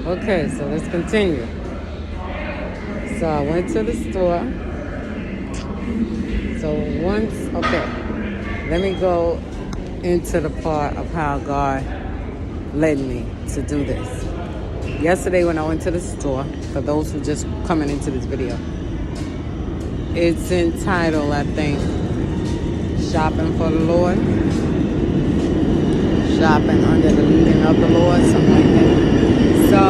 Okay, so let's continue. So I went to the store. So let me go into the part of how God led me to do this. Yesterday when I went to the store, for those who just coming into this video, it's entitled, I think, Shopping for the Lord. Shopping under the leading of the Lord, something like that. So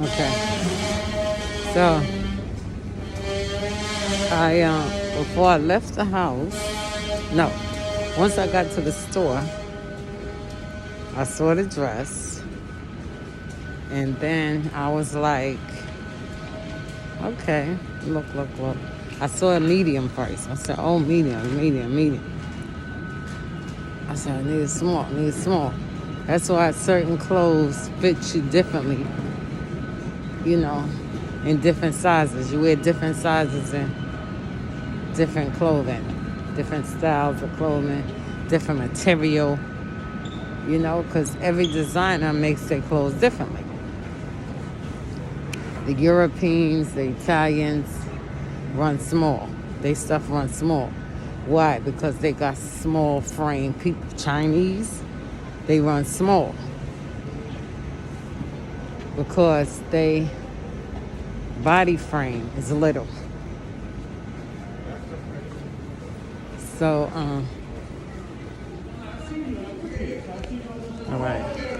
okay. So before I left the house, no, once I got to the store, I saw the dress, and then I was like, okay, look. I saw a medium first. I said, oh, medium. I said, I need a small. That's why certain clothes fit you differently, in different sizes. You wear different sizes in different clothing, different styles of clothing, different material, because every designer makes their clothes differently. The Europeans, the Italians run small. They stuff run small. Why? Because they got small frame people. Chinese, they run small because they body frame is little. So, all right.